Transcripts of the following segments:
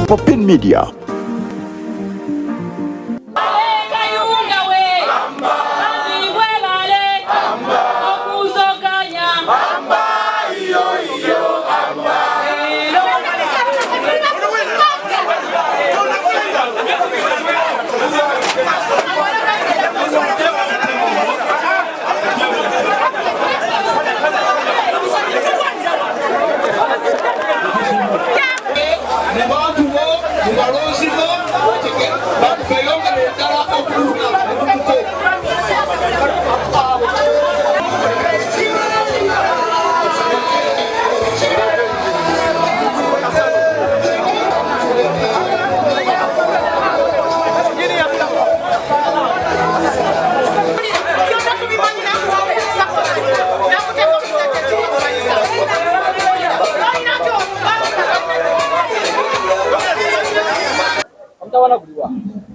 Popin Media.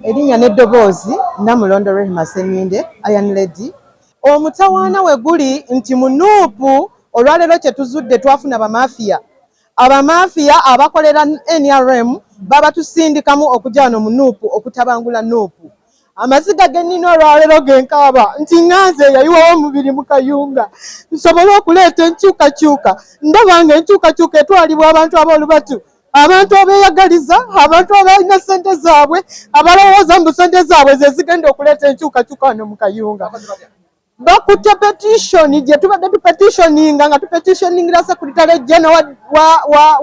Erinnya n'eddoboozi Namulondo Rehema Ssenyinde Iron Lady. Omutawaana we guli nti mu Nuupu olwaleero kye tuzudde twafuna abamaafiya abakolera NRM baba tusindikamu okujja wano mu Nuupu okutabangula Nuupu. Amaziga gennina olwaleero genkaaba nti nganze yayiwawo omubiri mu Kayunga nsobole okuleeta enkyukakyuka ndaba nga enkyukakyuka etwalibwa abantu ab'olubatu, abantu abeeyagaliza, abantu abalina ssente zaabwe, abalowooza mu ssente zaabwe ze zigenda okuleeta enkyukakyuka wano mu Kayunga. Bakutte petition gye tubadde tupetitioninga nga tupetitioningira Secretary General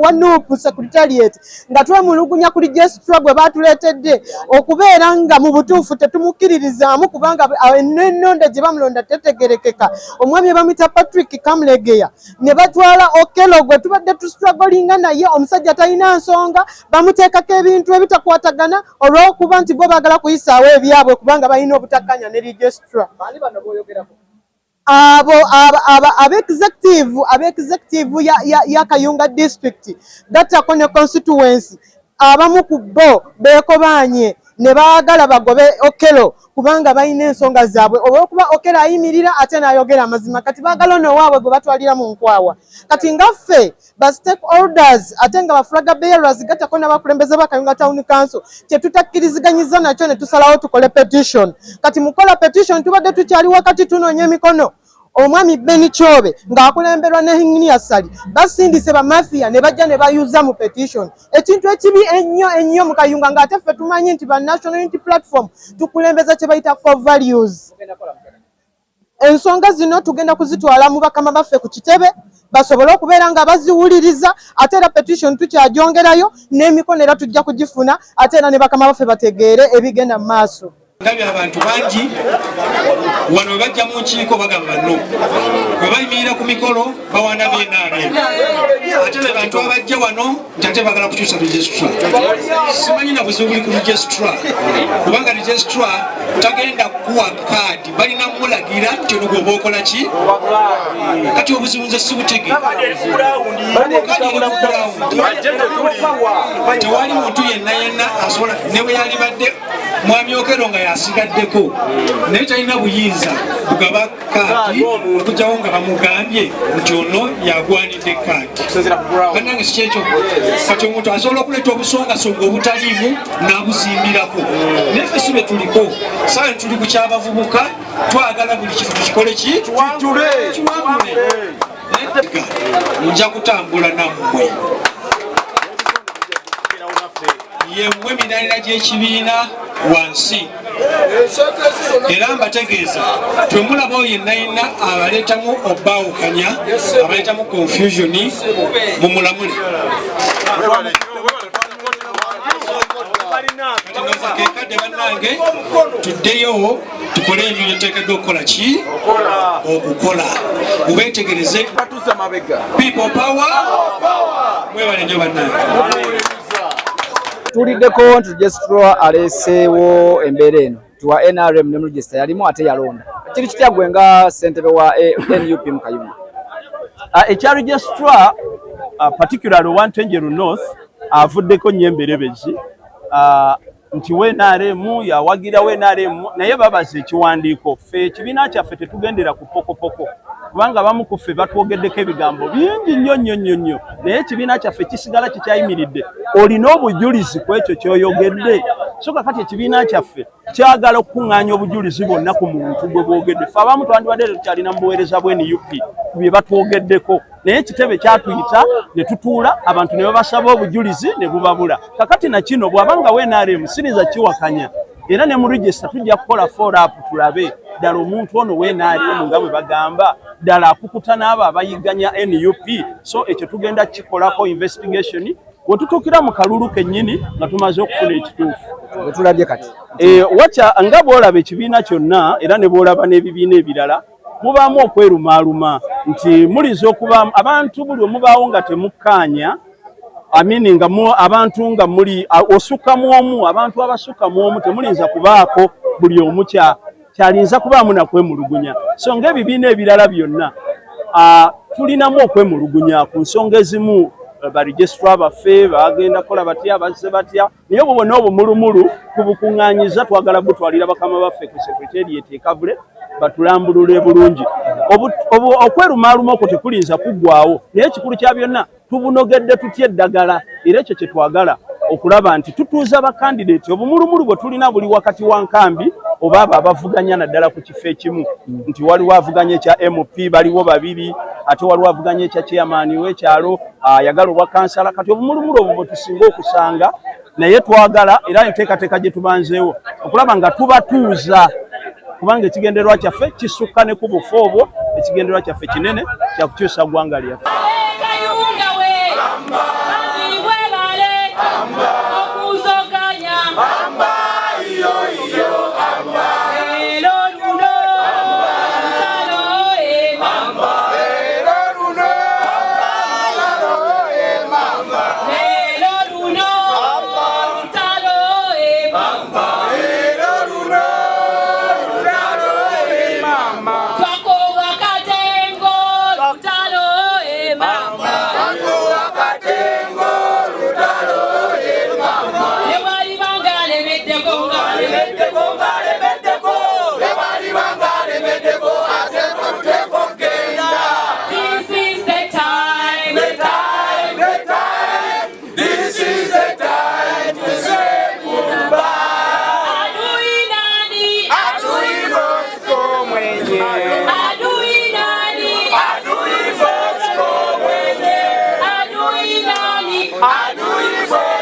wa Nuupu Secretariat nga twemulugunya ku registrar gwe baatuleetedde okubeera nga mu butuufu tetumukkiririzaamu kubanga ennonda gye bamulonda tetegerekeka. Omwami bamuyita Patrick Kamulegeya ne batwala Okello gwe tubadde tustrugglinga naye omusajja talina nsonga, bamuteekako ebintu ebitakwatagana olw'okuba nti bo baagala kuyisaawo ebyabwe kubanga balina obutakkanya ne registrar. Ab'executive ya Kayunga district gattako ne constituency abamu ku bo beekobaanye ne baagala bagobe Okello kubanga balina ensonga zaabwe olw'okuba Okello ayimirira ate n'ayogera amazima kati baagala ono waabwe gwe batwalira mu nkwawa. Kati nga ffe ba stakeholders ate nga baflaga bearers gattako n'abakulembeze ba Kayunga Town Council kye tutakkiriziganyizza nakyo ne tusalawo tukole petition. Kati mukola petition tubadde tukyali wakati tunoonya emikono. Omwami Beni Chobe ng'akulemberwa ne Engineer Sali basindise bamafia ne bajja ne bayuza mu petition. Ekintu ekibi ennyo mu Kayunga ng'ate ffe tumanyi nti ba National Unity Platform tukulembeza kye bayita core values. Ensonga zino tugenda kuzitwala mu bakama baffe ku kitebe basobole okubeera nga baziwuliriza ate era petition tukyagyongerayo n'emikono era tujja kugifuna ate era ne bakama baffe bategeere ebigenda mu maaso. Ndabye abantu bangi wano bajja mu nkiiko bagamba no bwe bayimirira ku mikolo bawana b'NRM ate be bantu abajja wano nti ate bagala kukyusa registrar. Simanyi na buzibu buli ku registrar kubanga registrar tagenda kuwa kaadi balina mulagira nti ono gwoba okola ki kati obuzibu nze sibutegeera. Tewali muntu yenna asobola ne bwe yalibadde mwami Okello nga yasigaddeko naye talina buyinza kugaba kaadi okugyawo nga bamugambye nti ono yagwanidde kaadi. Bannange si kyekyo kati omuntu asobola okuleeta obusongasonga obutaliimu n'abuzimbirako. Naye ffe si be tuliko sawa tuli ku ky'abavubuka twagala buli kifo tukikole ki kiwangule. Nja kutambula nammwe yemmwe minalira gy'ekibiina wansi era mbategeeza twemulaba oyo yenna abaleetamu obbawukanya abaleetamu confusion mumulamule. Kekadde bannange tuddeyo tukole ebyo byeteekeddwa okukola ki okukola mubeetegereze people power mwebale nnyo bannange. Tuliddeko nti registrar aleeseewo embeera eno tuwa NRM ne register yalimu ate yalonda kiri kitya gwe nga ssentebe wa NUP mu Kayunga. Ekya registrar particularly Wantenjeru North avuddeko nnyo emberebezi nti NRM yawagira NRM naye babaze ekiwandiiko ffe ekibiina kyaffe tetugendera ku pokopoko kubanga bamu ku ffe batwogeddeko ebigambo bingi nnyo naye ekibiina kyaffe kisigala kikyayimiridde olina obujulizi ku ekyo kyoyogedde so kakati ekibiina kyaffe kyagala okukuŋŋaanya obujulizi bwonna ku muntu gwe bwogedde ffe abamu twandibadde tukyalina mu buweereza bwe NUP ku bye batwogeddeko naye ekitebe kyatuyita ne tutuula abantu ne babasaba obujulizi ne bubabula kakati na kino bw'abanga NRM siriza kiwakanya era ne mu register tujja kukola follow up tulabe ddala omuntu ono NRM nga bwe bagamba ddala akukuta n'abo abayigganya NUP so ekyo tugenda kikolako investigation bwe tutuukira mu kalulu kennyini nga tumaze okufuna ekituufu wetulabye kati wacha nga bw'olaba ekibiina kyonna era ne bw'olaba n'ebibiina ebirala mubaamu okwerumaaluma nti muliza okuba abantu buli omubaawo nga temukkaanya amini nga abantu nga muli osukka mu omu abantu abasukka mu omu temulinza kubaako buli omu kyalinza kubaamu nakwemulugunya so ng'ebibiina ebirala byonna tulinamu okwemulugunya ku nsonga ezimu baregistra baffe bagenda kola batya bazze batya naye obwo bwonna obumulumulu tubukuŋŋaanyiza twagala butwalira bakama baffe ku secretariat ekavule batulambulule bulungi okwerumaaluma okwo tekulinza kuggwawo naye ekikulu kya byonna tubunogedde tutya eddagala era ekyo kye twagala okulaba nti tutuuza bakandidate obumulumulu bwe tulina buli wakati wa nkambi oba abo abavuganya naddala ku kifo ekimu nti waliwo avuganya ekya MP baliwo babiri ate waliwo avuganya ekya chairman w'ekyalo ayagala obwa kansala kati obumulumulu obwo bwe tusinga okusanga naye twagala era enteekateeka gye tubanzeewo okulaba nga tubatuuza kubanga ekigendererwa kyaffe kisukka ne ku bufo obwo ekigendererwa kyaffe kinene kya kukyusa ggwanga lyaffe Adui